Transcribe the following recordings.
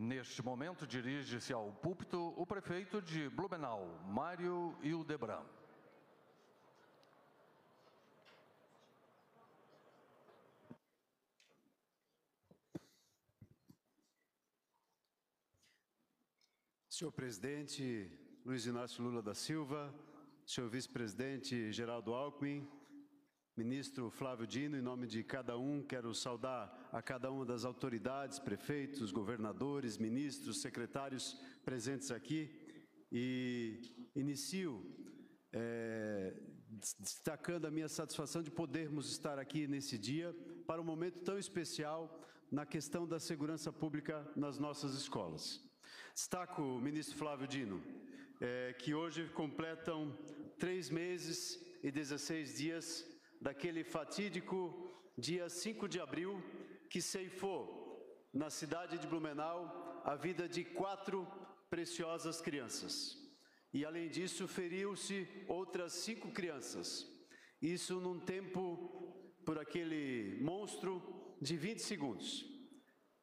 Neste momento, dirige-se ao púlpito o prefeito de Blumenau, Mário Hildebrand. Senhor presidente Luiz Inácio Lula da Silva, senhor vice-presidente Geraldo Alckmin, ministro Flávio Dino, em nome de cada um, quero saudar a cada uma das autoridades, prefeitos, governadores, ministros, secretários presentes aqui e inicio destacando a minha satisfação de podermos estar aqui nesse dia para um momento tão especial na questão da segurança pública nas nossas escolas. Destaco, ministro Flávio Dino, que hoje completam 3 meses e 16 dias daquele fatídico dia 5 de abril, que ceifou na cidade de Blumenau a vida de 4 preciosas crianças. E, além disso, feriu-se outras 5 crianças. Isso num tempo, por aquele monstro, de 20 segundos.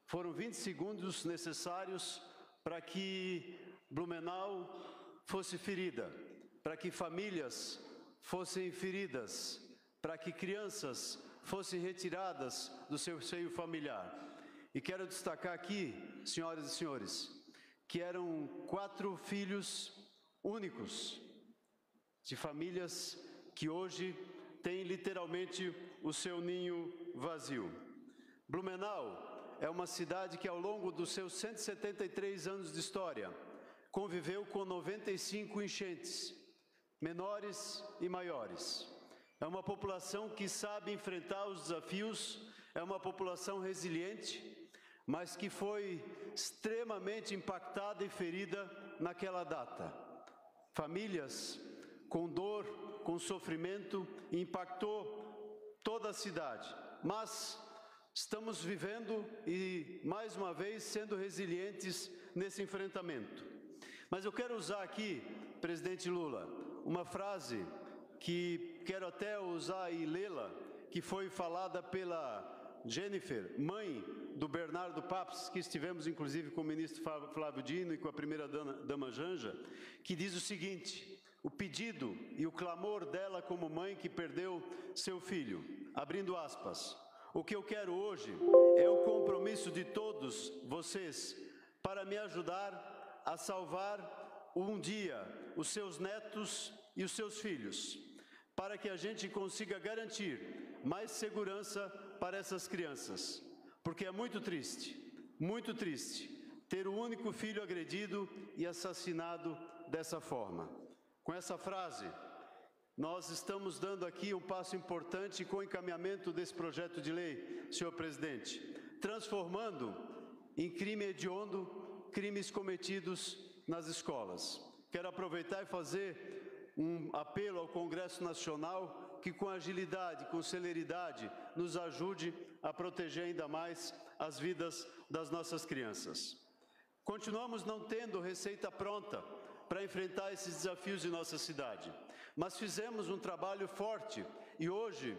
Foram 20 segundos necessários para que Blumenau fosse ferida, para que famílias fossem feridas, para que crianças fossem retiradas do seu seio familiar. E quero destacar aqui, senhoras e senhores, que eram 4 filhos únicos, de famílias que hoje têm literalmente o seu ninho vazio. Blumenau é uma cidade que, ao longo dos seus 173 anos de história, conviveu com 95 enchentes, menores e maiores. É uma população que sabe enfrentar os desafios, é uma população resiliente, mas que foi extremamente impactada e ferida naquela data. Famílias com dor, com sofrimento, impactou toda a cidade, mas estamos vivendo e, mais uma vez, sendo resilientes nesse enfrentamento. Mas eu quero usar aqui, presidente Lula, uma frase que quero até usar e lê-la, que foi falada pela Jennifer, mãe do Bernardo Papes, que estivemos inclusive com o ministro Flávio Dino e com a primeira-dama Janja, que diz o seguinte: o pedido e o clamor dela como mãe que perdeu seu filho, abrindo aspas, o que eu quero hoje é o compromisso de todos vocês para me ajudar a salvar um dia os seus netos e os seus filhos, para que a gente consiga garantir mais segurança para essas crianças, porque é muito triste ter o único filho agredido e assassinado dessa forma. Com essa frase, nós estamos dando aqui um passo importante com o encaminhamento desse projeto de lei, senhor presidente, transformando em crime hediondo crimes cometidos nas escolas. Quero aproveitar e fazer um apelo ao Congresso Nacional que, com agilidade, com celeridade, nos ajude a proteger ainda mais as vidas das nossas crianças. Continuamos não tendo receita pronta para enfrentar esses desafios em nossa cidade, mas fizemos um trabalho forte e hoje,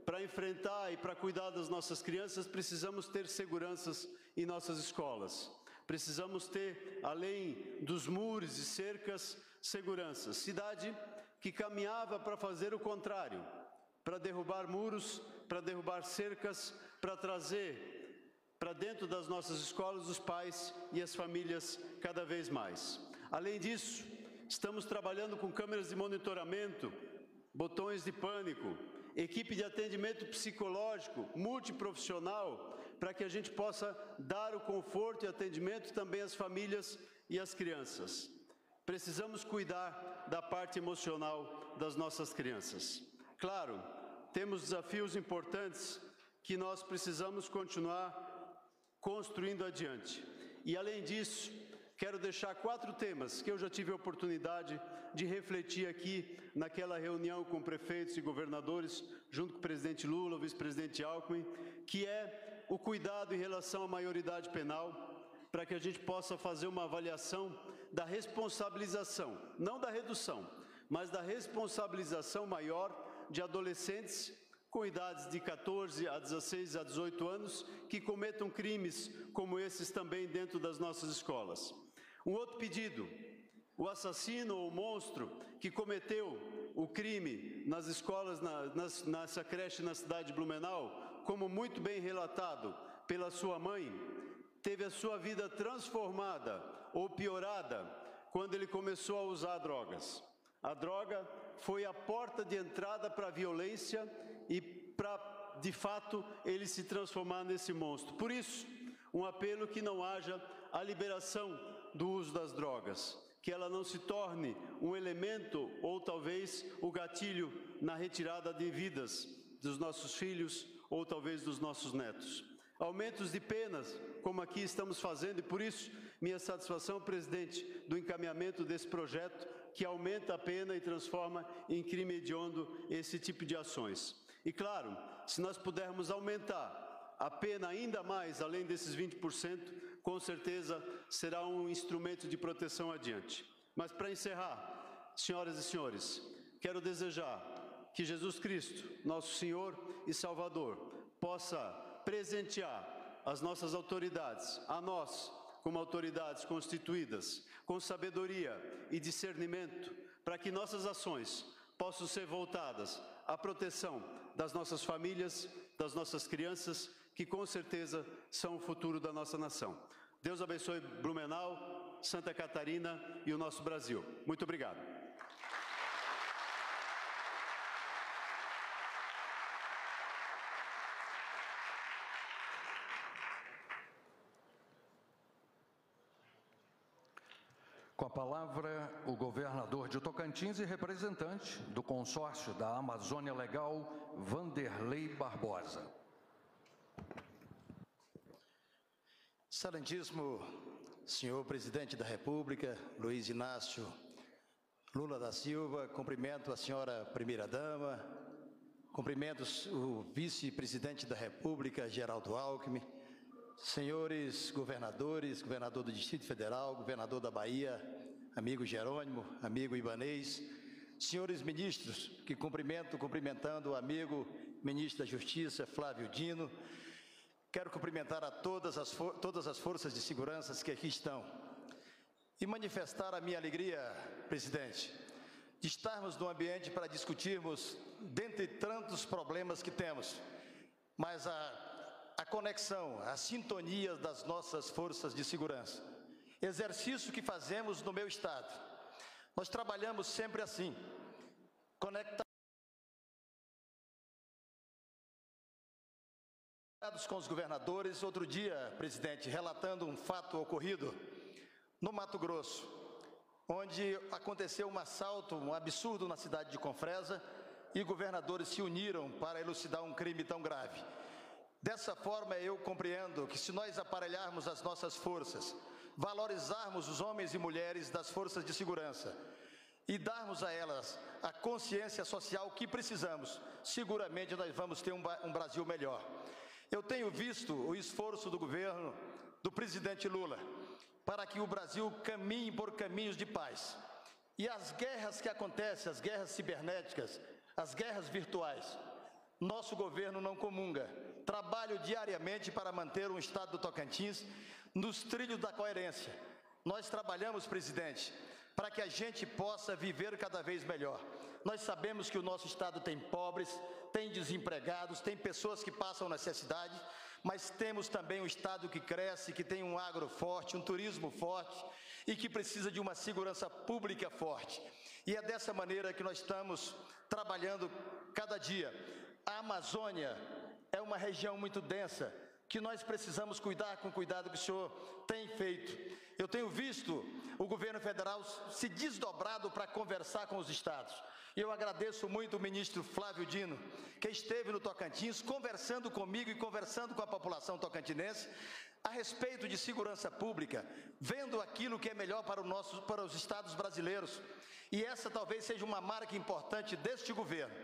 para enfrentar e para cuidar das nossas crianças, precisamos ter seguranças em nossas escolas. Precisamos ter, além dos muros e cercas, segurança. Cidade que caminhava para fazer o contrário, para derrubar muros, para derrubar cercas, para trazer para dentro das nossas escolas os pais e as famílias cada vez mais. Além disso, estamos trabalhando com câmeras de monitoramento, botões de pânico, equipe de atendimento psicológico, multiprofissional, para que a gente possa dar o conforto e atendimento também às famílias e às crianças. Precisamos cuidar da parte emocional das nossas crianças. Claro, temos desafios importantes que nós precisamos continuar construindo adiante. E, além disso, quero deixar 4 temas que eu já tive a oportunidade de refletir aqui naquela reunião com prefeitos e governadores, junto com o presidente Lula, o vice-presidente Alckmin, que é o cuidado em relação à maioridade penal, para que a gente possa fazer uma avaliação da responsabilização, não da redução, mas da responsabilização maior de adolescentes com idades de 14 a 16 a 18 anos, que cometam crimes como esses também dentro das nossas escolas. Um outro pedido: o assassino ou monstro que cometeu o crime nas escolas, nessa creche na cidade de Blumenau, como muito bem relatado pela sua mãe, teve a sua vida transformada ou piorada quando ele começou a usar drogas. A droga foi a porta de entrada para a violência e para, de fato, ele se transformar nesse monstro. Por isso, um apelo que não haja a liberação do uso das drogas, que ela não se torne um elemento ou talvez o gatilho na retirada de vidas dos nossos filhos ou talvez dos nossos netos. Aumentos de penas, como aqui estamos fazendo, e por isso minha satisfação, presidente, do encaminhamento desse projeto que aumenta a pena e transforma em crime hediondo esse tipo de ações. E claro, se nós pudermos aumentar a pena ainda mais, além desses 20%, com certeza será um instrumento de proteção adiante. Mas para encerrar, senhoras e senhores, quero desejar que Jesus Cristo, nosso Senhor e Salvador, possa presentear as nossas autoridades, a nós, como autoridades constituídas, com sabedoria e discernimento, para que nossas ações possam ser voltadas à proteção das nossas famílias, das nossas crianças, que com certeza são o futuro da nossa nação. Deus abençoe Blumenau, Santa Catarina e o nosso Brasil. Muito obrigado. Com a palavra, o governador de Tocantins e representante do consórcio da Amazônia Legal, Vanderlei Barbosa. Excelentíssimo senhor presidente da República, Luiz Inácio Lula da Silva, cumprimento a senhora primeira-dama, cumprimento o vice-presidente da República, Geraldo Alckmin, senhores governadores, governador do Distrito Federal, governador da Bahia, amigo Jerônimo, amigo Ibanez, senhores ministros, que cumprimentando o amigo ministro da Justiça, Flávio Dino. Quero cumprimentar a todas as forças de segurança que aqui estão e manifestar a minha alegria, presidente, de estarmos num ambiente para discutirmos, dentre tantos problemas que temos, mas a conexão, a sintonia das nossas forças de segurança. Exercício que fazemos no meu estado. Nós trabalhamos sempre assim, conectados com os governadores. Outro dia, presidente, relatando um fato ocorrido no Mato Grosso, onde aconteceu um assalto, um absurdo na cidade de Confresa, e governadores se uniram para elucidar um crime tão grave. Dessa forma, eu compreendo que se nós aparelharmos as nossas forças, valorizarmos os homens e mulheres das forças de segurança e darmos a elas a consciência social que precisamos, seguramente nós vamos ter um Brasil melhor. Eu tenho visto o esforço do governo, do presidente Lula, para que o Brasil caminhe por caminhos de paz. E as guerras que acontecem, as guerras cibernéticas, as guerras virtuais, nosso governo não comunga. Trabalho diariamente para manter um estado do Tocantins nos trilhos da coerência. Nós trabalhamos, presidente, para que a gente possa viver cada vez melhor. Nós sabemos que o nosso estado tem pobres, tem desempregados, tem pessoas que passam necessidade, mas temos também um estado que cresce, que tem um agro forte, um turismo forte e que precisa de uma segurança pública forte. E é dessa maneira que nós estamos trabalhando cada dia. A Amazônia é uma região muito densa, que nós precisamos cuidar com o cuidado que o senhor tem feito. Eu tenho visto o governo federal se desdobrado para conversar com os estados. E eu agradeço muito o ministro Flávio Dino, que esteve no Tocantins conversando comigo e conversando com a população tocantinense a respeito de segurança pública, vendo aquilo que é melhor para os estados brasileiros. E essa talvez seja uma marca importante deste governo.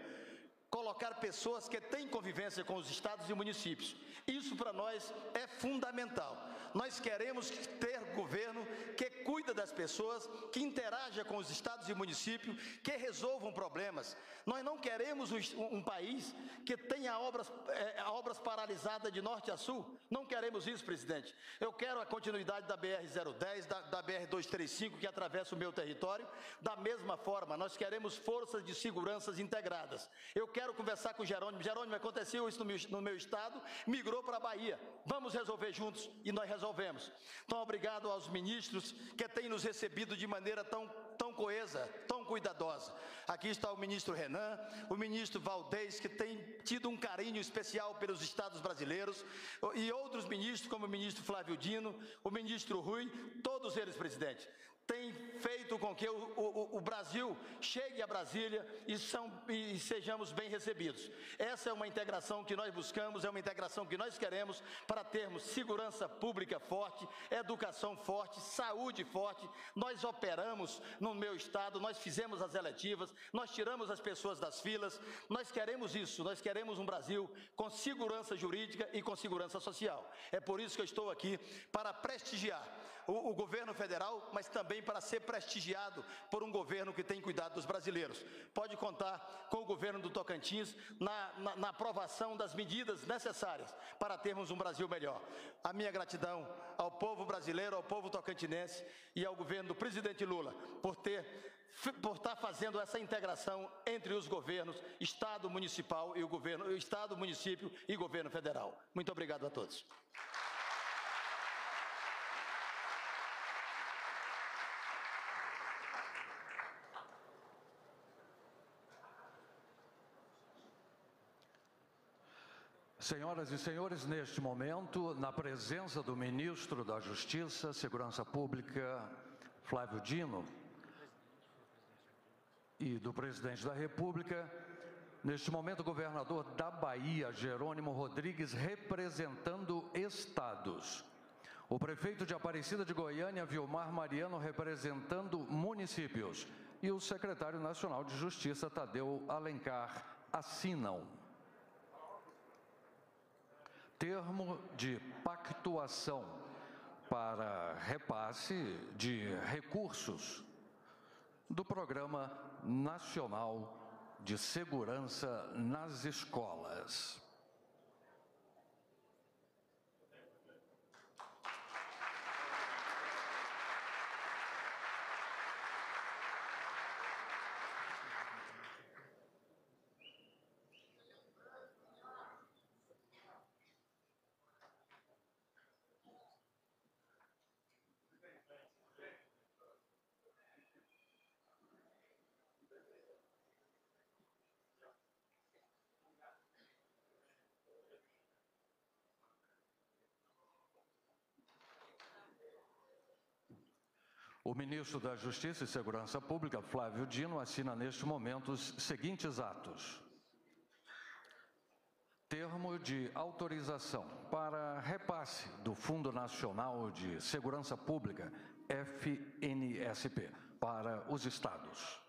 colocar pessoas que têm convivência com os estados e municípios. Isso para nós é fundamental. Nós queremos ter governo que cuida das pessoas, que interaja com os estados e municípios, que resolvam problemas. Nós não queremos um país que tenha obras paralisadas de norte a sul. Não queremos isso, presidente. Eu quero a continuidade da BR-010, da BR-235, que atravessa o meu território. Da mesma forma, nós queremos forças de segurança integradas. Eu quero conversar com o Jerônimo. Jerônimo, aconteceu isso no meu estado, migrou para a Bahia. Vamos resolver juntos, e nós resolvemos. Então, obrigado aos ministros que têm nos recebido de maneira tão coesa, tão cuidadosa. Aqui está o ministro Renan, o ministro Valdez, que tem tido um carinho especial pelos estados brasileiros, e outros ministros, como o ministro Flávio Dino, o ministro Rui, todos eles, presidente, tem feito com que o Brasil chegue a Brasília e sejamos bem recebidos. Essa é uma integração que nós buscamos, é uma integração que nós queremos para termos segurança pública forte, educação forte, saúde forte. Nós operamos no meu estado, nós fizemos as eletivas, nós tiramos as pessoas das filas, nós queremos isso, nós queremos um Brasil com segurança jurídica e com segurança social. É por isso que eu estou aqui, para prestigiar o governo federal, mas também para ser prestigiado por um governo que tem cuidado dos brasileiros. Pode contar com o governo do Tocantins na aprovação das medidas necessárias para termos um Brasil melhor. A minha gratidão ao povo brasileiro, ao povo tocantinense e ao governo do presidente Lula por estar fazendo essa integração entre os governos, Estado municipal e Estado, município e governo federal. Muito obrigado a todos. Senhoras e senhores, neste momento, na presença do ministro da Justiça, Segurança Pública, Flávio Dino, e do presidente da República, neste momento, o governador da Bahia, Jerônimo Rodrigues, representando estados. O prefeito de Aparecida de Goiânia, Vilmar Mariano, representando municípios. E o secretário nacional de Justiça, Tadeu Alencar, assinam termo de pactuação para repasse de recursos do Programa Nacional de Segurança nas Escolas. O ministro da Justiça e Segurança Pública, Flávio Dino, assina neste momento os seguintes atos. Termo de autorização para repasse do Fundo Nacional de Segurança Pública, FNSP, para os estados.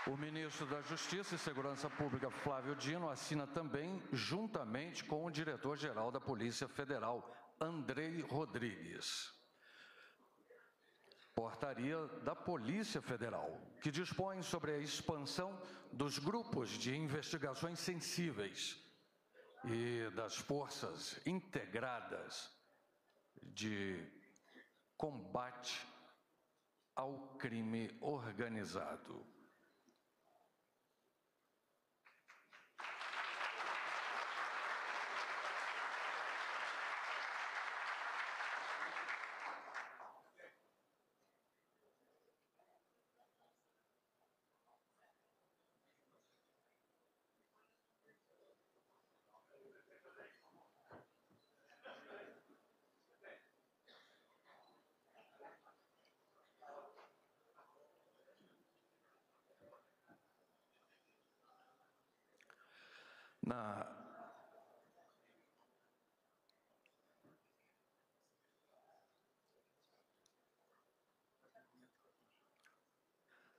O ministro da Justiça e Segurança Pública, Flávio Dino, assina também, juntamente com o diretor-geral da Polícia Federal, Andrei Rodrigues. Portaria da Polícia Federal, que dispõe sobre a expansão dos grupos de investigações sensíveis e das forças integradas de combate ao crime organizado.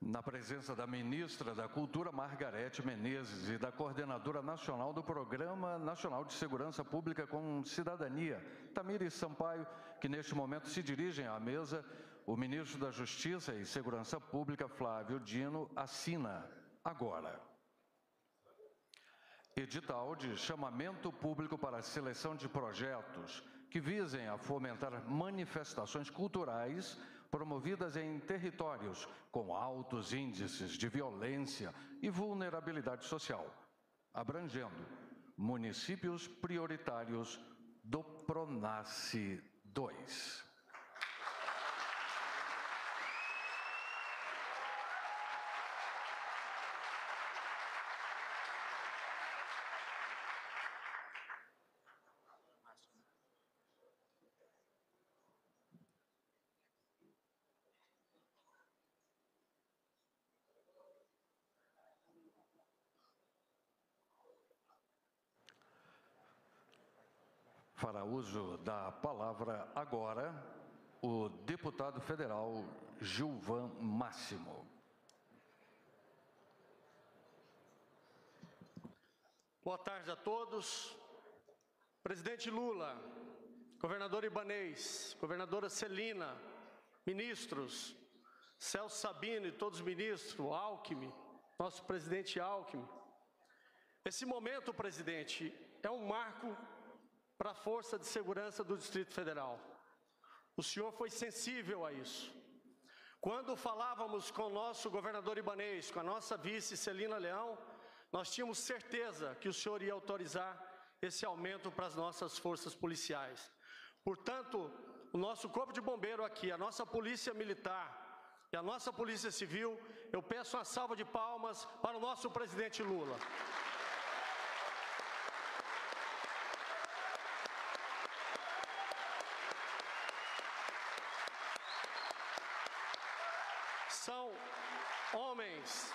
na presença da ministra da Cultura, Margarete Menezes, e da coordenadora nacional do Programa Nacional de Segurança Pública com Cidadania, Tamires Sampaio, que neste momento se dirigem à mesa, o ministro da Justiça e Segurança Pública, Flávio Dino, assina agora. Edital de chamamento público para a seleção de projetos que visem a fomentar manifestações culturais promovidas em territórios com altos índices de violência e vulnerabilidade social, abrangendo municípios prioritários do PRONASSE 2. Fará uso da palavra agora o deputado federal Gilvan Máximo. Boa tarde a todos. Presidente Lula, governador Ibanez, governadora Celina, ministros, Celso Sabino e todos os ministros, Alckmin, nosso presidente Alckmin. Esse momento, presidente, é um marco para a Força de Segurança do Distrito Federal. O senhor foi sensível a isso. Quando falávamos com o nosso governador Ibanez, com a nossa vice Celina Leão, nós tínhamos certeza que o senhor ia autorizar esse aumento para as nossas forças policiais. Portanto, o nosso Corpo de Bombeiro aqui, a nossa Polícia Militar e a nossa Polícia Civil, eu peço uma salva de palmas para o nosso presidente Lula. São homens,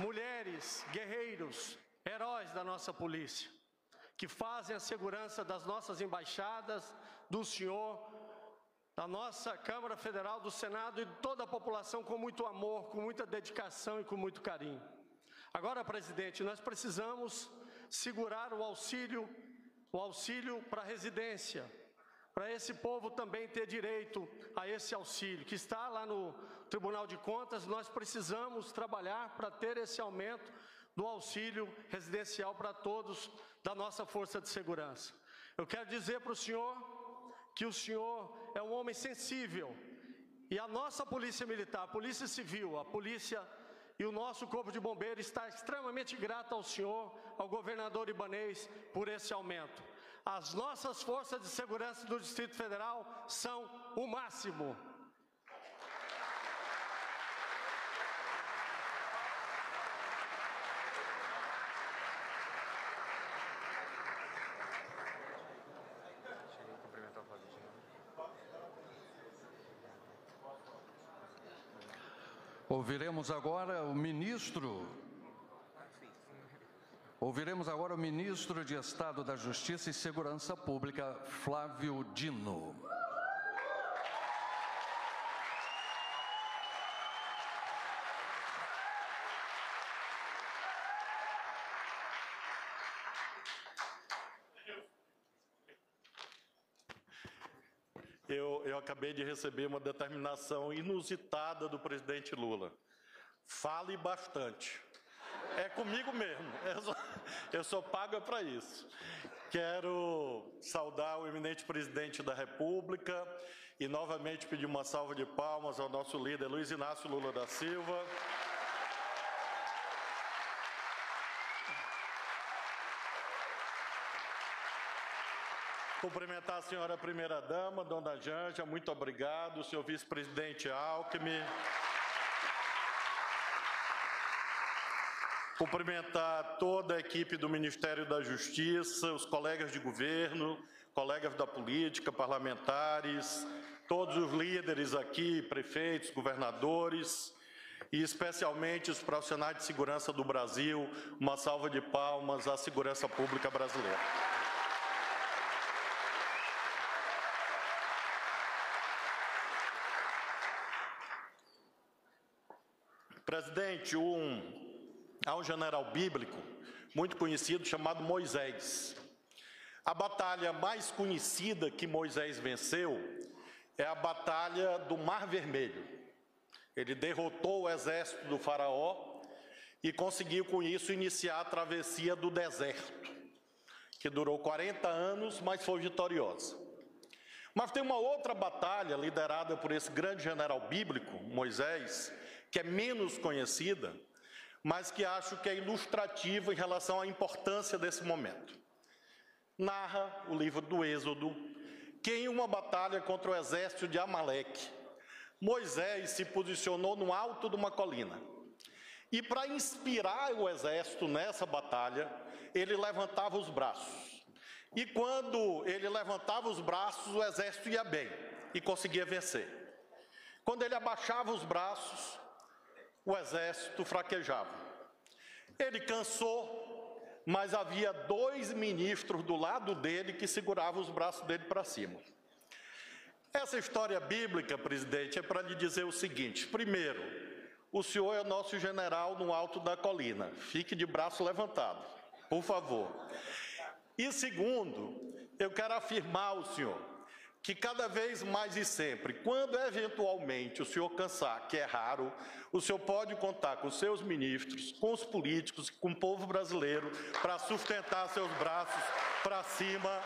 mulheres, guerreiros, heróis da nossa polícia, que fazem a segurança das nossas embaixadas, do senhor, da nossa Câmara Federal, do Senado e de toda a população com muito amor, com muita dedicação e com muito carinho. Agora, presidente, nós precisamos segurar o auxílio para a residência, para esse povo também ter direito a esse auxílio, que está lá no Tribunal de Contas. Nós precisamos trabalhar para ter esse aumento do auxílio residencial para todos da nossa Força de Segurança. Eu quero dizer para o senhor que o senhor é um homem sensível, e a nossa Polícia Militar, a Polícia Civil, a Polícia e o nosso Corpo de Bombeiros está extremamente grato ao senhor, ao governador Ibanez, por esse aumento. As nossas forças de segurança do Distrito Federal são o máximo. Ouviremos agora o ministro de Estado da Justiça e Segurança Pública, Flávio Dino. Eu acabei de receber uma determinação inusitada do presidente Lula. Fale bastante. É comigo mesmo. Eu sou pago para isso. Quero saudar o eminente presidente da República e novamente pedir uma salva de palmas ao nosso líder Luiz Inácio Lula da Silva. Cumprimentar a senhora primeira-dama, dona Janja, muito obrigado, o senhor vice-presidente Alckmin. Cumprimentar toda a equipe do Ministério da Justiça, os colegas de governo, colegas da política, parlamentares, todos os líderes aqui, prefeitos, governadores, e especialmente os profissionais de segurança do Brasil. Uma salva de palmas à segurança pública brasileira. Presidente, há um general bíblico muito conhecido chamado Moisés. A batalha mais conhecida que Moisés venceu é a batalha do Mar Vermelho. Ele derrotou o exército do faraó e conseguiu com isso iniciar a travessia do deserto, que durou 40 anos, mas foi vitoriosa. Mas tem uma outra batalha liderada por esse grande general bíblico, Moisés, que é menos conhecida, mas que acho que é ilustrativa em relação à importância desse momento. Narra o livro do Êxodo, que em uma batalha contra o exército de Amaleque, Moisés se posicionou no alto de uma colina. E para inspirar o exército nessa batalha, ele levantava os braços. E quando ele levantava os braços, o exército ia bem e conseguia vencer. Quando ele abaixava os braços, o exército fraquejava. Ele cansou, mas havia 2 ministros do lado dele que seguravam os braços dele para cima. Essa história bíblica, presidente, é para lhe dizer o seguinte: primeiro, o senhor é nosso general no alto da colina. Fique de braço levantado, por favor. E segundo, eu quero afirmar ao senhor que cada vez mais e sempre, quando eventualmente o senhor cansar, que é raro, o senhor pode contar com seus ministros, com os políticos, com o povo brasileiro, para sustentar seus braços para cima.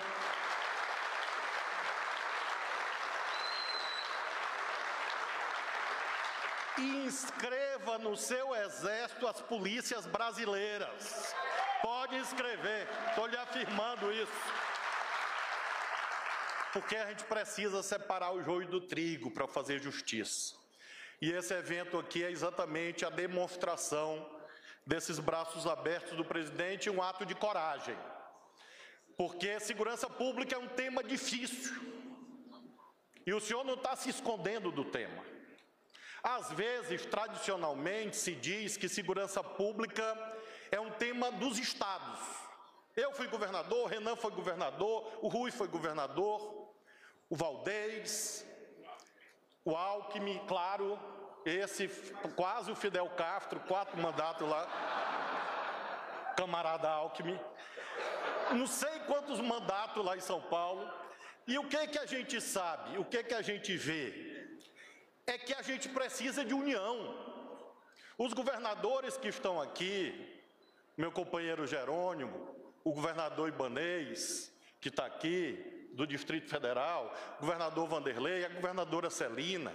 E inscreva no seu exército as polícias brasileiras. Pode inscrever, estou lhe afirmando isso. Porque a gente precisa separar o joio do trigo para fazer justiça. E esse evento aqui é exatamente a demonstração desses braços abertos do presidente, um ato de coragem. Porque segurança pública é um tema difícil. E o senhor não está se escondendo do tema. Às vezes, tradicionalmente, se diz que segurança pública é um tema dos estados. Eu fui governador, o Renan foi governador, o Rui foi governador, o Valdez, o Alckmin, claro, esse quase o Fidel Castro, 4 mandatos lá, camarada Alckmin. Não sei quantos mandatos lá em São Paulo. E o que a gente sabe, o que a gente vê? É que a gente precisa de união. Os governadores que estão aqui, meu companheiro Jerônimo, o governador Ibanez, que está aqui, do Distrito Federal, o governador Vanderlei, a governadora Celina,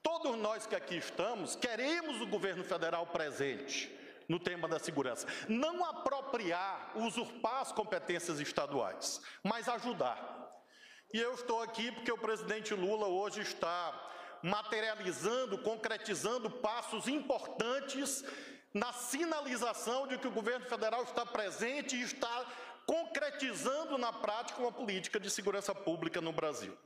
todos nós que aqui estamos, queremos o governo federal presente no tema da segurança. Não apropriar, usurpar as competências estaduais, mas ajudar. E eu estou aqui porque o presidente Lula hoje está materializando, concretizando passos importantes na sinalização de que o governo federal está presente e está concretizando na prática uma política de segurança pública no Brasil.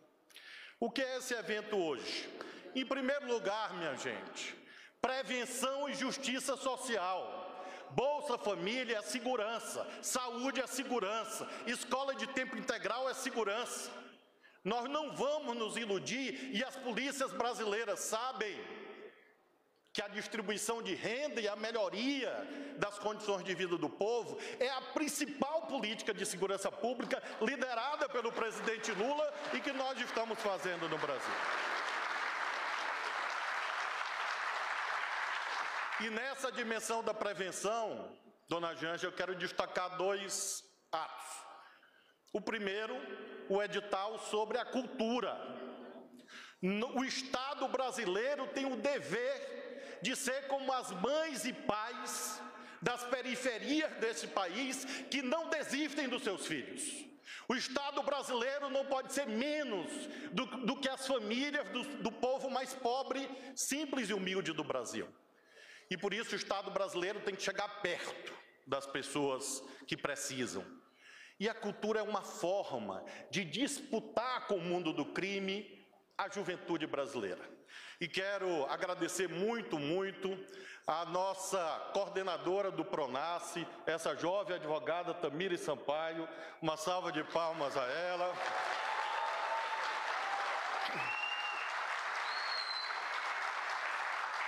O que é esse evento hoje? Em primeiro lugar, minha gente, prevenção e justiça social. Bolsa Família é segurança, saúde é segurança, escola de tempo integral é segurança. Nós não vamos nos iludir, e as polícias brasileiras sabem que a distribuição de renda e a melhoria das condições de vida do povo é a principal política de segurança pública liderada pelo presidente Lula e que nós estamos fazendo no Brasil. E nessa dimensão da prevenção, dona Janja, eu quero destacar 2 atos. O primeiro, o edital sobre a cultura. O Estado brasileiro tem o dever de ser como as mães e pais das periferias desse país que não desistem dos seus filhos. O Estado brasileiro não pode ser menos do que as famílias do povo mais pobre, simples e humilde do Brasil. E por isso o Estado brasileiro tem que chegar perto das pessoas que precisam. E a cultura é uma forma de disputar com o mundo do crime a juventude brasileira. E quero agradecer muito, muito a nossa coordenadora do Pronace, essa jovem advogada Tamires Sampaio. Uma salva de palmas a ela.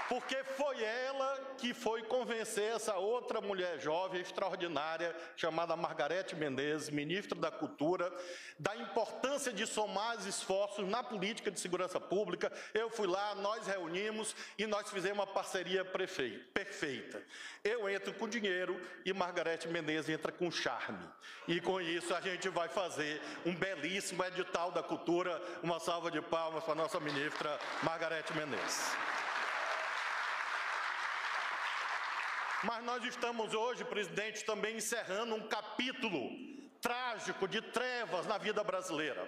porque foi ela que foi convencer essa outra mulher jovem extraordinária, chamada Margarete Menezes, ministra da Cultura, da importância de somar os esforços na política de segurança pública. Eu fui lá, nós reunimos e nós fizemos uma parceria perfeita. Eu entro com dinheiro e Margarete Menezes entra com charme. E com isso a gente vai fazer um belíssimo edital da cultura. Uma salva de palmas para a nossa ministra Margarete Menezes. Mas nós estamos hoje, presidente, também encerrando um capítulo trágico de trevas na vida brasileira.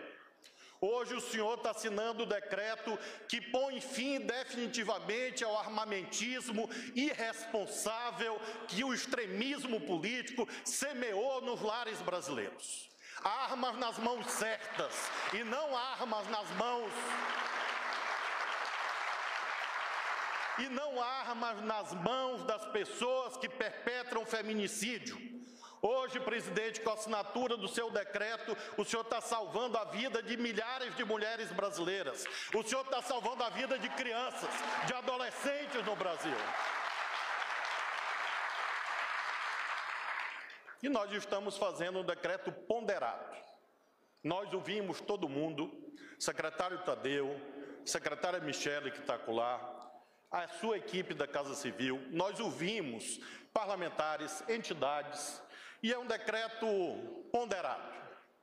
Hoje o senhor está assinando o decreto que põe fim definitivamente ao armamentismo irresponsável que o extremismo político semeou nos lares brasileiros. Armas nas mãos certas e não armas nas mãos... E não armas nas mãos das pessoas que perpetram feminicídio. Hoje, presidente, com a assinatura do seu decreto, o senhor está salvando a vida de milhares de mulheres brasileiras. O senhor está salvando a vida de crianças, de adolescentes no Brasil. E nós estamos fazendo um decreto ponderado. Nós ouvimos todo mundo, secretário Tadeu, secretária Michele, que está lá, a sua equipe da Casa Civil, nós ouvimos parlamentares, entidades, e é um decreto ponderado,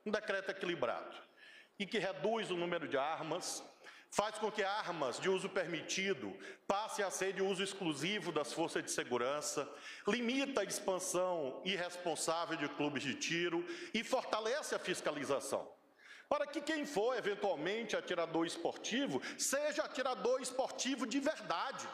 um decreto equilibrado, e que reduz o número de armas, faz com que armas de uso permitido passem a ser de uso exclusivo das forças de segurança, limita a expansão irresponsável de clubes de tiro e fortalece a fiscalização, para que quem for eventualmente atirador esportivo, seja atirador esportivo de verdade.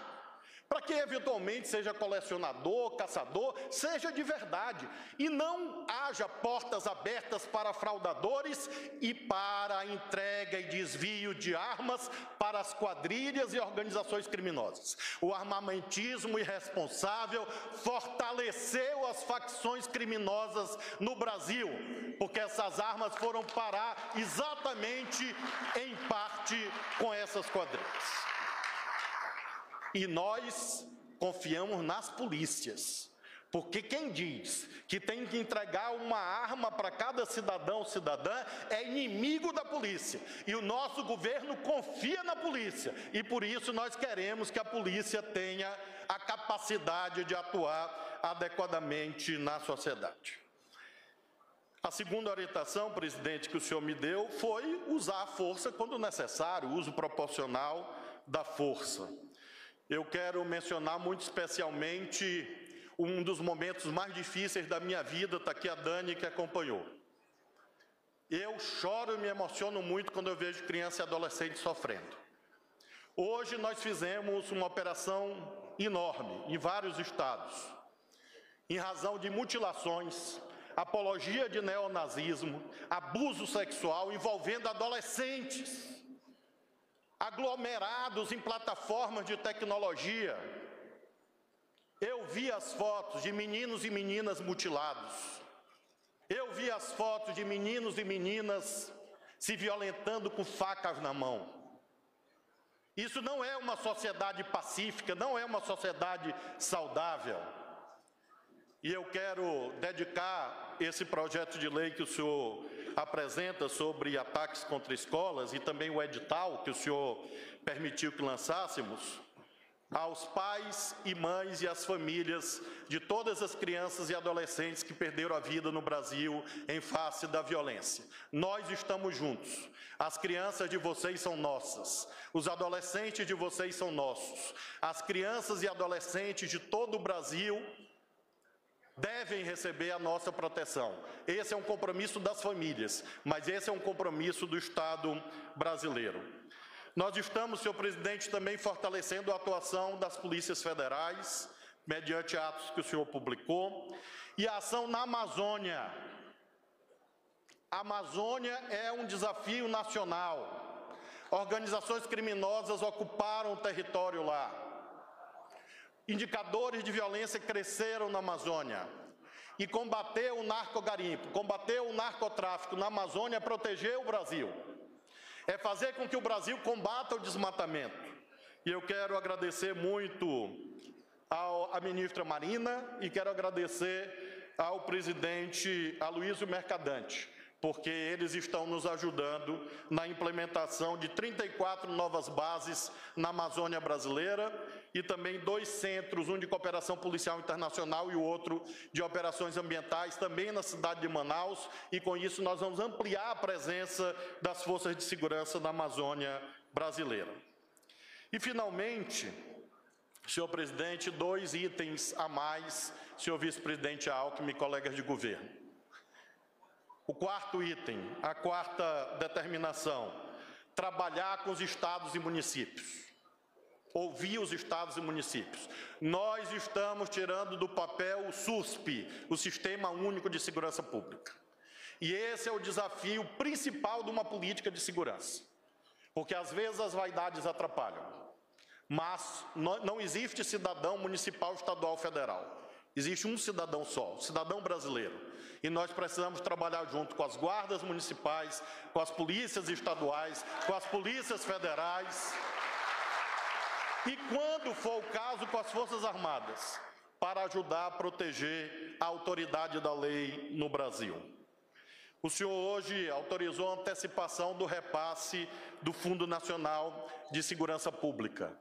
Para quem eventualmente seja colecionador, caçador, seja de verdade. E não haja portas abertas para fraudadores e para a entrega e desvio de armas para as quadrilhas e organizações criminosas. O armamentismo irresponsável fortaleceu as facções criminosas no Brasil, porque essas armas foram parar exatamente em parte com essas quadrilhas. E nós confiamos nas polícias, porque quem diz que tem que entregar uma arma para cada cidadão ou cidadã é inimigo da polícia. E o nosso governo confia na polícia, e por isso nós queremos que a polícia tenha a capacidade de atuar adequadamente na sociedade. A segunda orientação, presidente, que o senhor me deu foi usar a força quando necessário, o uso proporcional da força. Eu quero mencionar muito especialmente um dos momentos mais difíceis da minha vida, está aqui a Dani que acompanhou. Eu choro e me emociono muito quando eu vejo criança e adolescente sofrendo. Hoje nós fizemos uma operação enorme em vários estados, em razão de mutilações, apologia de neonazismo, abuso sexual envolvendo adolescentes, aglomerados em plataformas de tecnologia. Eu vi as fotos de meninos e meninas mutilados. Eu vi as fotos de meninos e meninas se violentando com facas na mão. Isso não é uma sociedade pacífica, não é uma sociedade saudável. E eu quero dedicar esse projeto de lei que o senhor apresenta sobre ataques contra escolas e também o edital que o senhor permitiu que lançássemos aos pais e mães e às famílias de todas as crianças e adolescentes que perderam a vida no Brasil em face da violência. Nós estamos juntos. As crianças de vocês são nossas. Os adolescentes de vocês são nossos. As crianças e adolescentes de todo o Brasil devem receber a nossa proteção. Esse é um compromisso das famílias, mas esse é um compromisso do Estado brasileiro. Nós estamos, senhor presidente, também fortalecendo a atuação das polícias federais, mediante atos que o senhor publicou, e a ação na Amazônia. A Amazônia é um desafio nacional. Organizações criminosas ocuparam o território lá. Indicadores de violência cresceram na Amazônia. E combater o narcogarimpo, combater o narcotráfico na Amazônia é proteger o Brasil. É fazer com que o Brasil combata o desmatamento. E eu quero agradecer muito à ministra Marina e quero agradecer ao presidente Aloysio Mercadante, porque eles estão nos ajudando na implementação de 34 novas bases na Amazônia brasileira e também 2 centros, um de cooperação policial internacional e o outro de operações ambientais, também na cidade de Manaus, e com isso nós vamos ampliar a presença das forças de segurança na Amazônia brasileira. E, finalmente, senhor presidente, 2 itens a mais, senhor vice-presidente Alckmin e colegas de governo. O 4º item, a 4ª determinação, trabalhar com os estados e municípios, ouvir os estados e municípios. Nós estamos tirando do papel o SUSP, o Sistema Único de Segurança Pública. E esse é o desafio principal de uma política de segurança, porque às vezes as vaidades atrapalham, mas não existe cidadão municipal, estadual, federal. Existe um cidadão só, o cidadão brasileiro. E nós precisamos trabalhar junto com as guardas municipais, com as polícias estaduais, com as polícias federais e, quando for o caso, com as Forças Armadas, para ajudar a proteger a autoridade da lei no Brasil. O senhor hoje autorizou a antecipação do repasse do Fundo Nacional de Segurança Pública.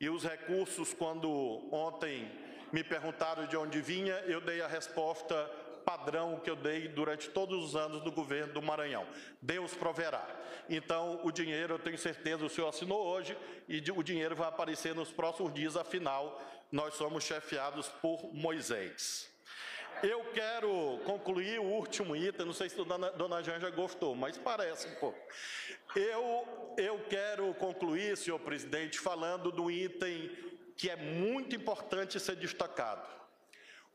E os recursos, quando ontem me perguntaram de onde vinha, eu dei a resposta padrão que eu dei durante todos os anos do governo do Maranhão. Deus proverá. Então, o dinheiro, eu tenho certeza, o senhor assinou hoje, e o dinheiro vai aparecer nos próximos dias, afinal, nós somos chefiados por Moisés. Eu quero concluir o último item, não sei se a dona Janja gostou, mas parece um pouco. Eu quero concluir, senhor presidente, falando do item que é muito importante ser destacado.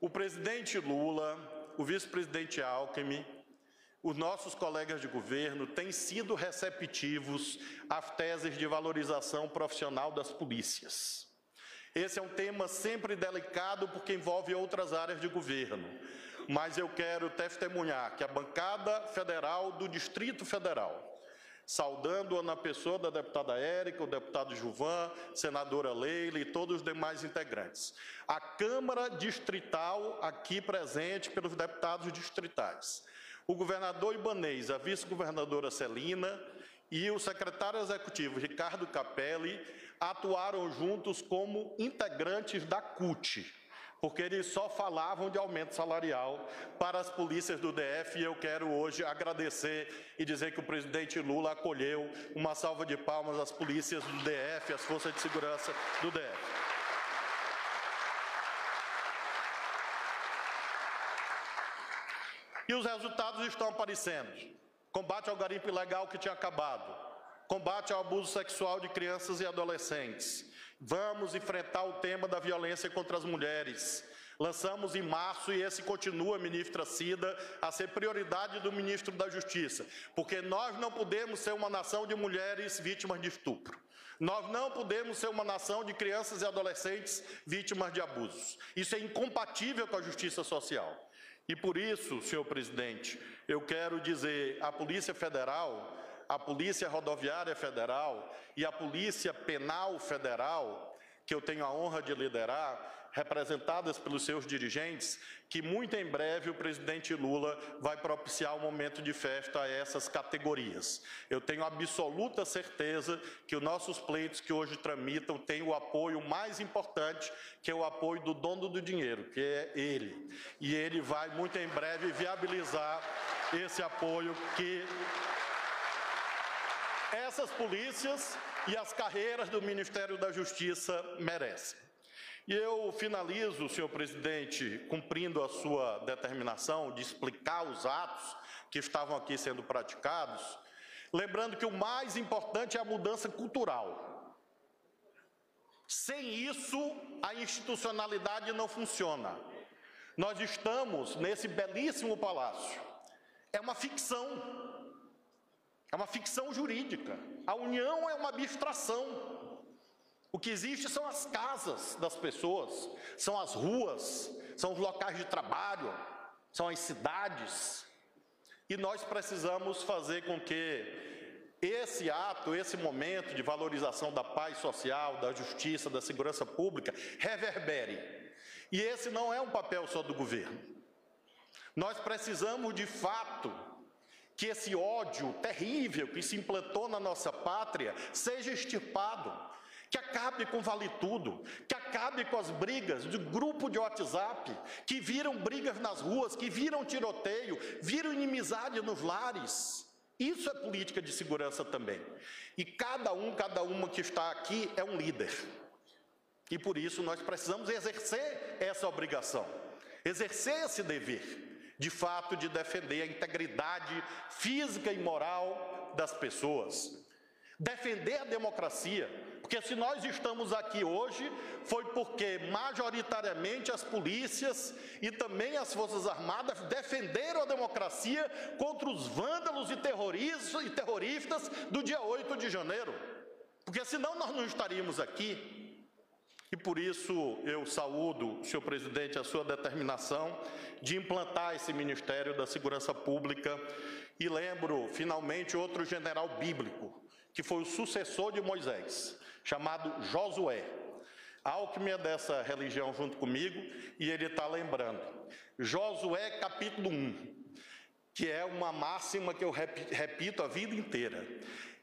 O presidente Lula, o vice-presidente Alckmin, os nossos colegas de governo têm sido receptivos às teses de valorização profissional das polícias. Esse é um tema sempre delicado porque envolve outras áreas de governo, mas eu quero testemunhar que a bancada federal do Distrito Federal, saudando-a na pessoa da deputada Érica, o deputado Gilvan, senadora Leila e todos os demais integrantes. A Câmara Distrital aqui presente pelos deputados distritais. O governador Ibanez, a vice-governadora Celina e o secretário executivo Ricardo Capelli atuaram juntos como integrantes da CUT, porque eles só falavam de aumento salarial para as polícias do DF, e eu quero hoje agradecer e dizer que o presidente Lula acolheu uma salva de palmas às polícias do DF, às forças de segurança do DF. E os resultados estão aparecendo. Combate ao garimpo ilegal que tinha acabado. Combate ao abuso sexual de crianças e adolescentes. Vamos enfrentar o tema da violência contra as mulheres. Lançamos em março, e esse continua, ministra Cida, a ser prioridade do ministro da Justiça, porque nós não podemos ser uma nação de mulheres vítimas de estupro. Nós não podemos ser uma nação de crianças e adolescentes vítimas de abusos. Isso é incompatível com a justiça social. E por isso, senhor presidente, eu quero dizer à Polícia Federal, a Polícia Rodoviária Federal e a Polícia Penal Federal, que eu tenho a honra de liderar, representadas pelos seus dirigentes, que muito em breve o presidente Lula vai propiciar um momento de festa a essas categorias. Eu tenho absoluta certeza que os nossos pleitos que hoje tramitam têm o apoio mais importante, que é o apoio do dono do dinheiro, que é ele. E ele vai muito em breve viabilizar esse apoio que essas polícias e as carreiras do Ministério da Justiça merecem. E eu finalizo, senhor presidente, cumprindo a sua determinação de explicar os atos que estavam aqui sendo praticados, lembrando que o mais importante é a mudança cultural. Sem isso, a institucionalidade não funciona. Nós estamos nesse belíssimo palácio. É uma ficção jurídica. A união é uma abstração. O que existe são as casas das pessoas, são as ruas, são os locais de trabalho, são as cidades. E nós precisamos fazer com que esse ato, esse momento de valorização da paz social, da justiça, da segurança pública, reverbere. E esse não é um papel só do governo. Nós precisamos, de fato, que esse ódio terrível que se implantou na nossa pátria seja extirpado, que acabe com Vale Tudo, que acabe com as brigas de grupo de WhatsApp, que viram brigas nas ruas, que viram tiroteio, viram inimizade nos lares. Isso é política de segurança também. E cada uma que está aqui é um líder. E por isso nós precisamos exercer essa obrigação, exercer esse dever, de fato, de defender a integridade física e moral das pessoas, defender a democracia, porque se nós estamos aqui hoje, foi porque majoritariamente as polícias e também as Forças Armadas defenderam a democracia contra os vândalos e terroristas do dia 8 de janeiro, porque senão nós não estaríamos aqui. E por isso eu saúdo, senhor presidente, a sua determinação de implantar esse Ministério da Segurança Pública e lembro, finalmente, outro general bíblico, que foi o sucessor de Moisés, chamado Josué. Alckmin é dessa religião junto comigo e ele está lembrando. Josué capítulo 1, que é uma máxima que eu repito a vida inteira.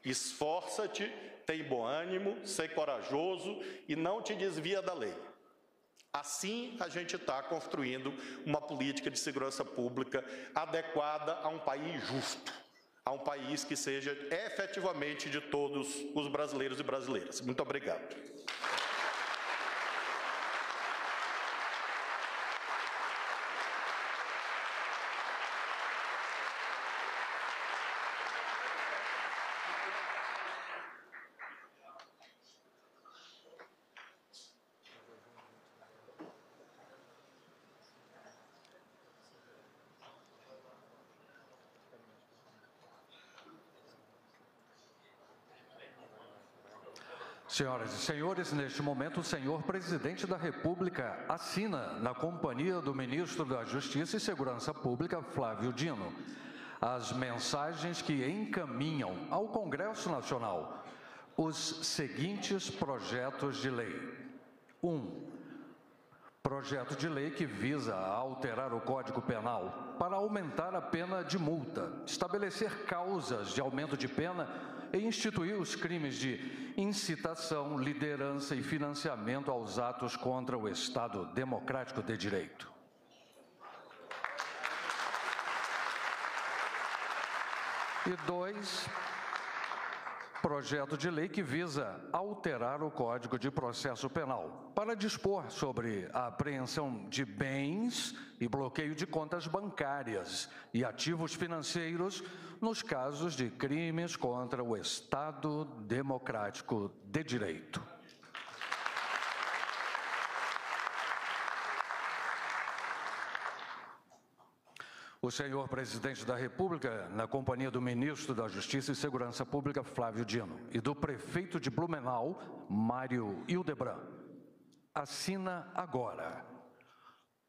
Esforça-te, tem bom ânimo, sei corajoso e não te desvia da lei. Assim a gente está construindo uma política de segurança pública adequada a um país justo, a um país que seja efetivamente de todos os brasileiros e brasileiras. Muito obrigado. Senhoras e senhores, neste momento o senhor presidente da República assina, na companhia do ministro da Justiça e Segurança Pública, Flávio Dino, as mensagens que encaminham ao Congresso Nacional os seguintes projetos de lei. 1. Projeto de lei que visa alterar o Código Penal para aumentar a pena de multa, estabelecer causas de aumento de pena e instituir os crimes de incitação, liderança e financiamento aos atos contra o Estado Democrático de Direito. E 2, projeto de lei que visa alterar o Código de Processo Penal para dispor sobre a apreensão de bens e bloqueio de contas bancárias e ativos financeiros nos casos de crimes contra o Estado Democrático de Direito. O senhor presidente da República, na companhia do ministro da Justiça e Segurança Pública, Flávio Dino, e do prefeito de Blumenau, Mário Hildebrand, assina agora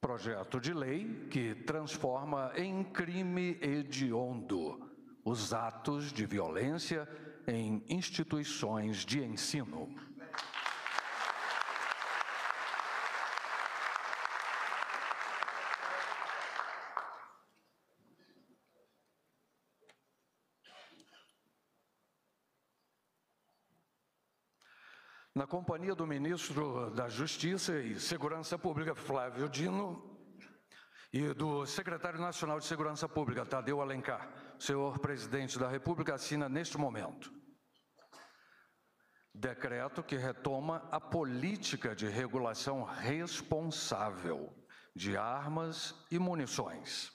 projeto de lei que transforma em crime hediondo os atos de violência em instituições de ensino. Na companhia do ministro da Justiça e Segurança Pública, Flávio Dino, e do secretário nacional de Segurança Pública, Tadeu Alencar, o senhor presidente da República assina neste momento decreto que retoma a política de regulação responsável de armas e munições.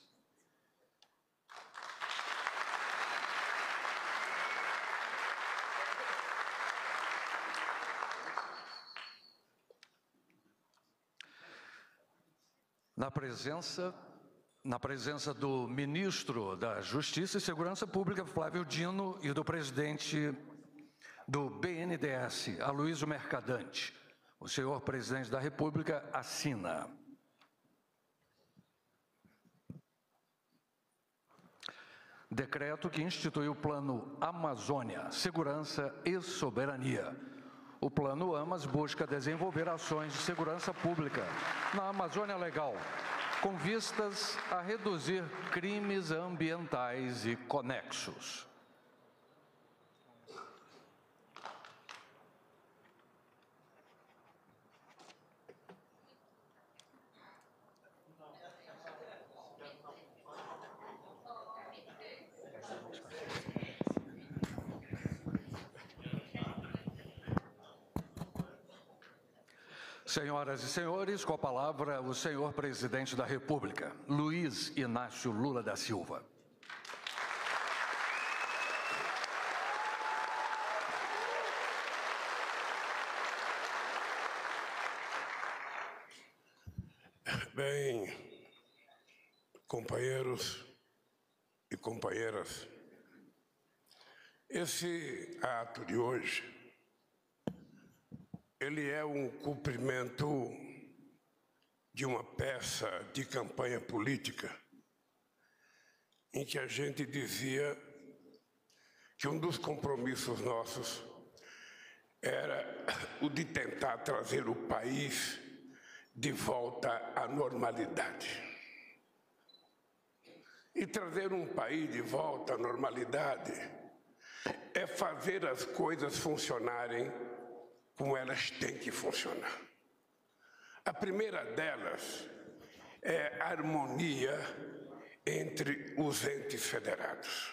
Na presença do ministro da Justiça e Segurança Pública, Flávio Dino, e do presidente do BNDES, Aloysio Mercadante, o senhor presidente da República assina. Decreto que institui o Plano Amazônia, Segurança e Soberania. O Plano AMAS busca desenvolver ações de segurança pública na Amazônia Legal, com vistas a reduzir crimes ambientais e conexos. Senhoras e senhores, com a palavra o senhor presidente da República, Luiz Inácio Lula da Silva. Bem, companheiros e companheiras, esse ato de hoje, ele é um cumprimento de uma peça de campanha política em que a gente dizia que um dos compromissos nossos era o de tentar trazer o país de volta à normalidade. E trazer um país de volta à normalidade é fazer as coisas funcionarem como elas têm que funcionar. A primeira delas é a harmonia entre os entes federados.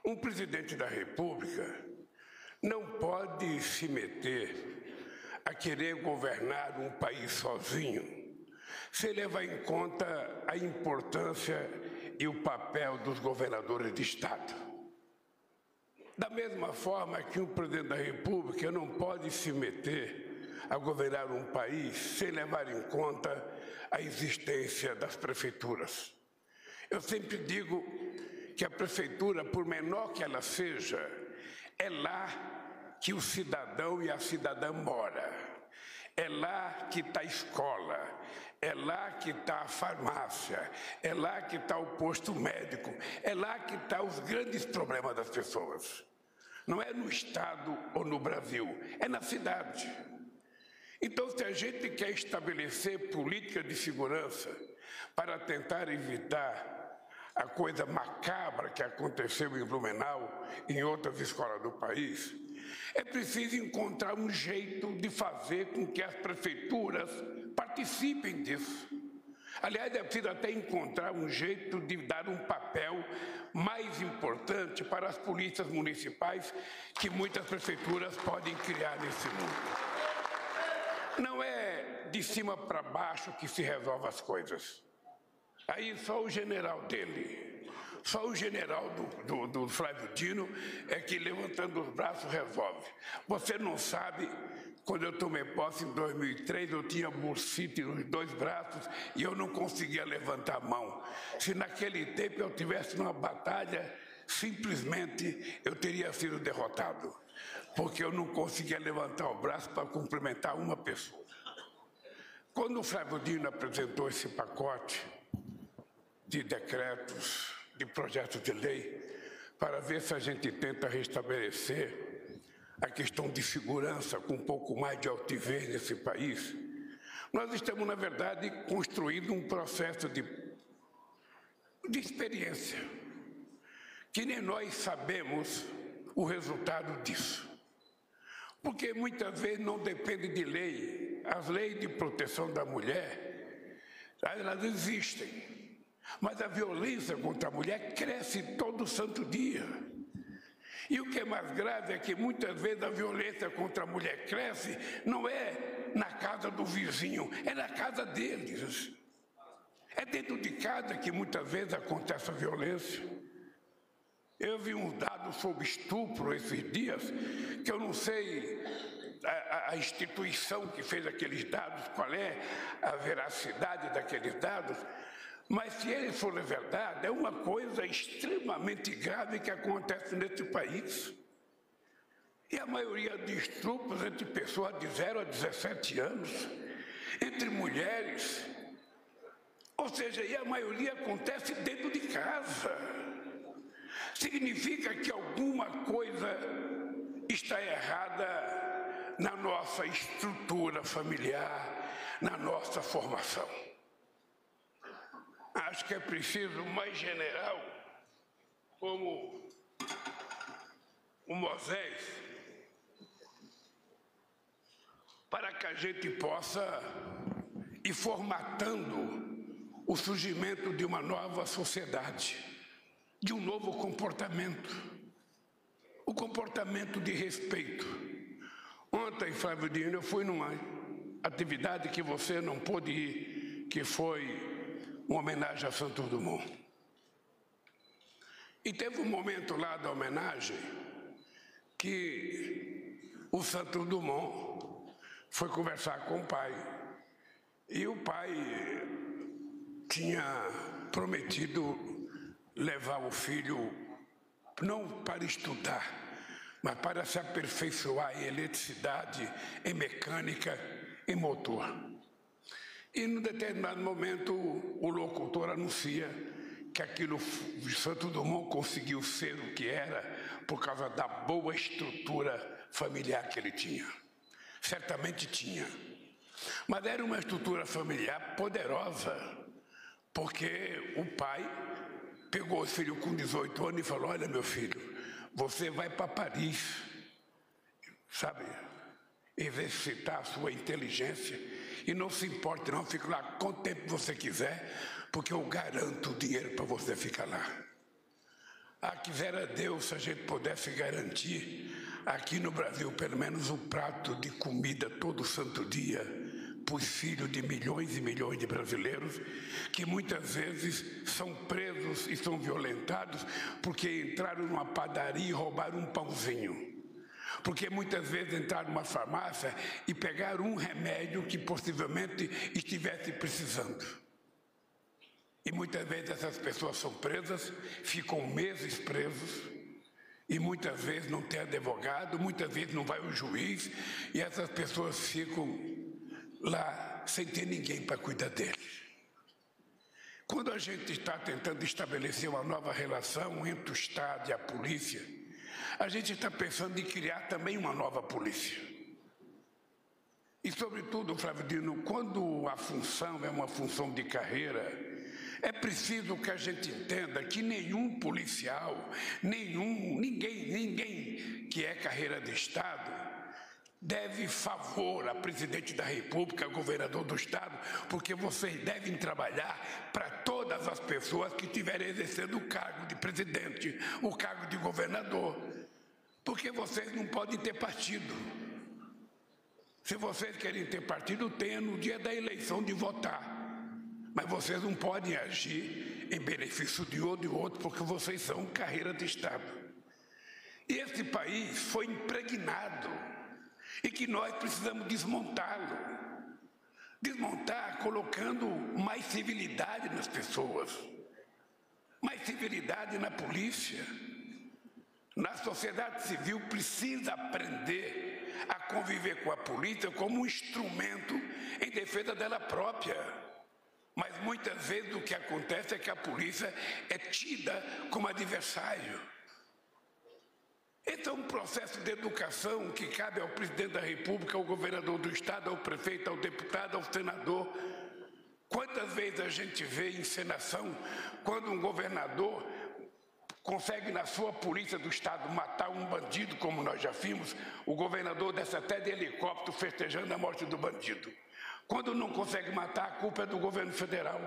Um presidente da República não pode se meter a querer governar um país sozinho, sem levar em conta a importância e o papel dos governadores de Estado. Da mesma forma que um presidente da República não pode se meter a governar um país sem levar em conta a existência das prefeituras. Eu sempre digo que a prefeitura, por menor que ela seja, é lá que o cidadão e a cidadã mora. É lá que está a escola, é lá que está a farmácia, é lá que está o posto médico, é lá que estão os grandes problemas das pessoas. Não é no Estado ou no Brasil, é na cidade. Então, se a gente quer estabelecer política de segurança para tentar evitar a coisa macabra que aconteceu em Blumenau e em outras escolas do país, é preciso encontrar um jeito de fazer com que as prefeituras participem disso. Aliás, é preciso até encontrar um jeito de dar um papel mais importante para as polícias municipais que muitas prefeituras podem criar nesse mundo. Não é de cima para baixo que se resolve as coisas. Aí só o general dele, só o general do Flávio Dino é que levantando os braços resolve. Você não sabe, quando eu tomei posse em 2003, eu tinha bursite nos 2 braços e eu não conseguia levantar a mão. Se naquele tempo eu tivesse numa batalha, simplesmente eu teria sido derrotado, porque eu não conseguia levantar o braço para cumprimentar uma pessoa. Quando o Flávio Dino apresentou esse pacote de decretos, de projetos de lei, para ver se a gente tenta restabelecer a questão de segurança com um pouco mais de altivez nesse país, nós estamos, na verdade, construindo um processo de experiência, que nem nós sabemos o resultado disso. Porque muitas vezes não depende de lei. As leis de proteção da mulher, elas existem. Mas a violência contra a mulher cresce todo santo dia. E o que é mais grave é que muitas vezes a violência contra a mulher cresce não é na casa do vizinho, é na casa deles. É dentro de casa que muitas vezes acontece a violência. Eu vi uns dados sobre estupro esses dias, que eu não sei a instituição que fez aqueles dados, qual é a veracidade daqueles dados, mas se eles forem verdade, é uma coisa extremamente grave que acontece nesse país. E a maioria de estupros entre pessoas de 0 a 17 anos, entre mulheres, ou seja, e a maioria acontece dentro de casa. significa que alguma coisa está errada na nossa estrutura familiar, na nossa formação. Acho que é preciso mais general, como o Moisés, para que a gente possa ir formatando o surgimento de uma nova sociedade, de um novo comportamento, o comportamento de respeito. Ontem, Flávio Dino, eu fui numa atividade que você não pôde ir, que foi uma homenagem a Santos Dumont. E teve um momento lá da homenagem que o Santos Dumont foi conversar com o pai. E o pai tinha prometido levar o filho não para estudar, mas para se aperfeiçoar em eletricidade, em mecânica, em motor. E num determinado momento o locutor anuncia que aquilo Santos Dumont conseguiu ser o que era por causa da boa estrutura familiar que ele tinha. Certamente tinha. Mas era uma estrutura familiar poderosa, porque o pai pegou o filho com 18 anos e falou: olha, meu filho, você vai para Paris, sabe, exercitar a sua inteligência e não se importe não, fique lá quanto tempo você quiser, porque eu garanto o dinheiro para você ficar lá. Ah, quisera Deus se a gente pudesse garantir aqui no Brasil pelo menos um prato de comida todo santo dia para os filhos de milhões e milhões de brasileiros que muitas vezes são presos e são violentados porque entraram numa padaria e roubaram um pãozinho. Porque muitas vezes entraram numa farmácia e pegaram um remédio que possivelmente estivesse precisando. E muitas vezes essas pessoas são presas, ficam meses presos, e muitas vezes não tem advogado, muitas vezes não vai o juiz, e essas pessoas ficam lá sem ter ninguém para cuidar deles. Quando a gente está tentando estabelecer uma nova relação entre o Estado e a polícia, a gente está pensando em criar também uma nova polícia. E, sobretudo, Flávio Dino, quando a função é uma função de carreira, é preciso que a gente entenda que nenhum policial, ninguém que é carreira de Estado, deve favor a presidente da República, governador do Estado, porque vocês devem trabalhar para todas as pessoas que estiverem exercendo o cargo de presidente, o cargo de governador, porque vocês não podem ter partido. Se vocês querem ter partido, tenha no dia da eleição de votar. Mas vocês não podem agir em benefício de um ou de outro, porque vocês são carreira de Estado. E esse país foi impregnado, e que nós precisamos desmontá-lo. Desmontar colocando mais civilidade nas pessoas, mais civilidade na polícia. Na sociedade civil precisa aprender a conviver com a polícia como um instrumento em defesa dela própria. Mas muitas vezes o que acontece é que a polícia é tida como adversário. Esse é um processo de educação que cabe ao presidente da República, ao governador do Estado, ao prefeito, ao deputado, ao senador. Quantas vezes a gente vê encenação quando um governador consegue na sua polícia do Estado matar um bandido, como nós já vimos, o governador desce até de helicóptero festejando a morte do bandido. Quando não consegue matar, a culpa é do governo federal.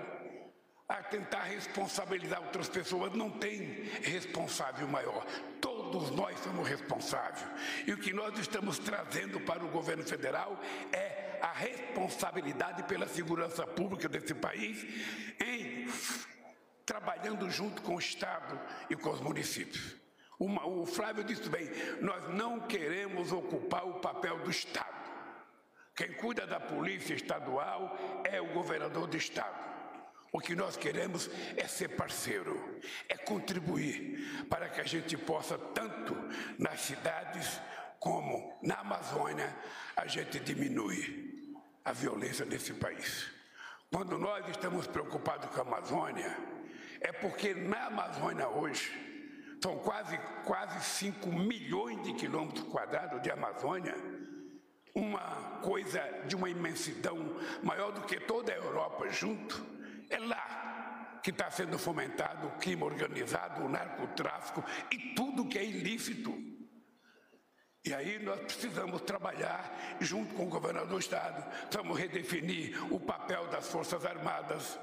A tentar responsabilizar outras pessoas, não tem responsável maior. Todos nós somos responsáveis. E o que nós estamos trazendo para o governo federal é a responsabilidade pela segurança pública desse país, trabalhando junto com o Estado e com os municípios. O Flávio disse bem, nós não queremos ocupar o papel do Estado. Quem cuida da polícia estadual é o governador do Estado. O que nós queremos é ser parceiro, é contribuir para que a gente possa, tanto nas cidades como na Amazônia, a gente diminui a violência desse país. Quando nós estamos preocupados com a Amazônia, é porque na Amazônia hoje São quase 5 milhões de quilômetros quadrados de Amazônia, uma coisa de uma imensidão maior do que toda a Europa junto. É lá que está sendo fomentado o crime organizado, o narcotráfico e tudo que é ilícito. E aí nós precisamos trabalhar junto com o governador do Estado, precisamos redefinir o papel das Forças Armadas,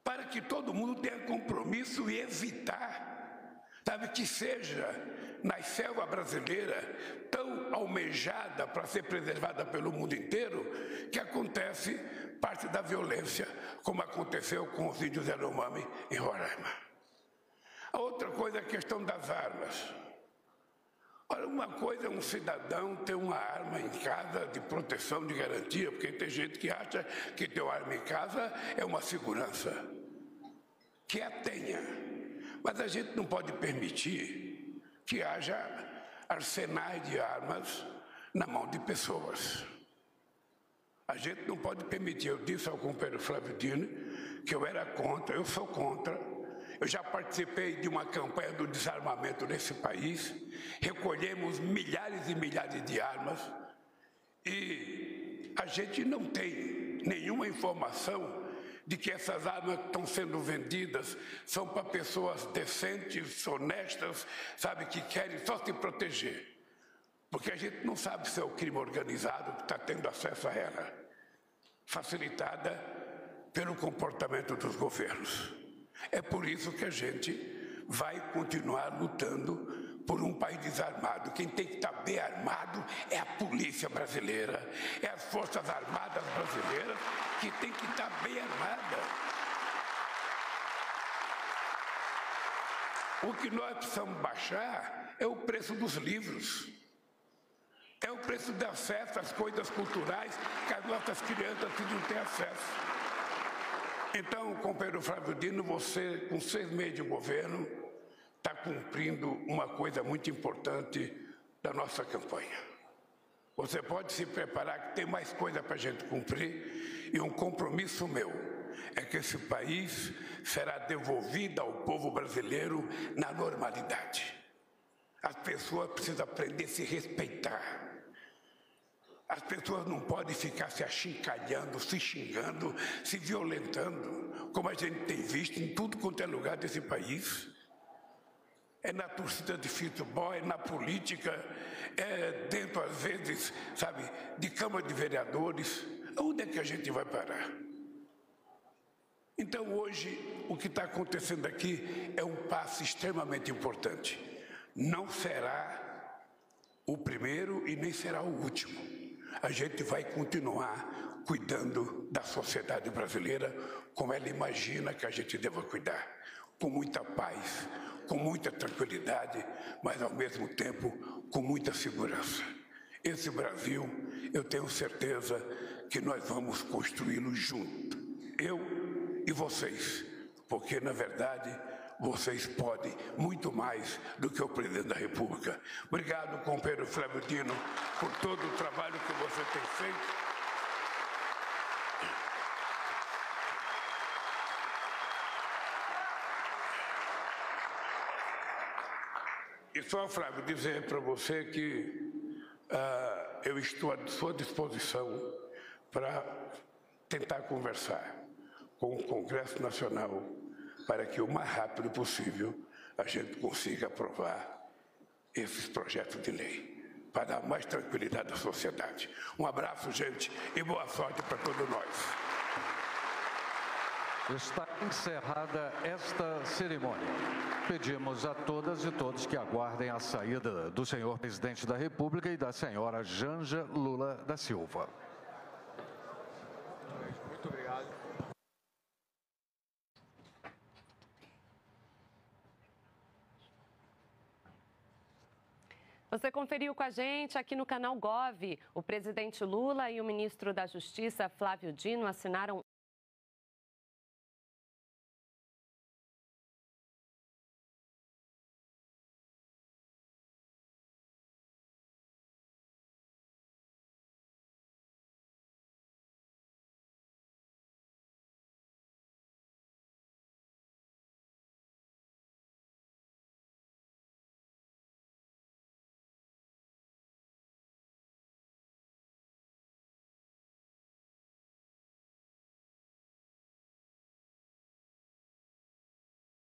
para que todo mundo tenha compromisso e evitar, sabe, que seja na selva brasileira, tão almejada para ser preservada pelo mundo inteiro, que acontece parte da violência, como aconteceu com os índios Yanomami em Roraima. A outra coisa é a questão das armas. Olha, uma coisa é um cidadão ter uma arma em casa de proteção, de garantia, porque tem gente que acha que ter uma arma em casa é uma segurança. Que a tenha. Mas a gente não pode permitir que haja arsenais de armas na mão de pessoas. A gente não pode permitir. Eu disse ao companheiro Flávio Dino que eu era contra, eu sou contra. Eu já participei de uma campanha do desarmamento nesse país, recolhemos milhares e milhares de armas e a gente não tem nenhuma informação de que essas armas que estão sendo vendidas são para pessoas decentes, honestas, sabe, que querem só se proteger. Porque a gente não sabe se é o crime organizado que está tendo acesso a ela, facilitada pelo comportamento dos governos. É por isso que a gente vai continuar lutando por um país desarmado. Quem tem que estar bem armado é a polícia brasileira, é as Forças Armadas brasileiras que tem que estar bem armada. O que nós precisamos baixar é o preço dos livros. É o preço de acesso às coisas culturais que as nossas crianças não têm acesso. Então, companheiro Flávio Dino, você, com 6 meses de governo, está cumprindo uma coisa muito importante da nossa campanha. Você pode se preparar que tem mais coisa para a gente cumprir e um compromisso meu é que esse país será devolvido ao povo brasileiro na normalidade. As pessoas precisam aprender a se respeitar. As pessoas não podem ficar se achincalhando, se xingando, se violentando, como a gente tem visto em tudo quanto é lugar desse país. É na torcida de futebol, é na política, é dentro, às vezes, sabe, de Câmara de Vereadores. Onde é que a gente vai parar? Então, hoje, o que está acontecendo aqui é um passo extremamente importante. Não será o primeiro e nem será o último. A gente vai continuar cuidando da sociedade brasileira como ela imagina que a gente deva cuidar, com muita paz, com muita tranquilidade, mas ao mesmo tempo com muita segurança. Esse Brasil, eu tenho certeza que nós vamos construí-lo junto, eu e vocês, porque na verdade vocês podem muito mais do que o presidente da República. Obrigado, companheiro Flávio Dino, por todo o trabalho que você tem feito. E só, Flávio, dizer para você que eu estou à sua disposição para tentar conversar com o Congresso Nacional para que o mais rápido possível a gente consiga aprovar esses projetos de lei, para dar mais tranquilidade à sociedade. Um abraço, gente, e boa sorte para todos nós. Está encerrada esta cerimônia. Pedimos a todas e todos que aguardem a saída do senhor presidente da República e da senhora Janja Lula da Silva. Muito obrigado. Você conferiu com a gente aqui no canal Gov. O presidente Lula e o ministro da Justiça, Flávio Dino, assinaram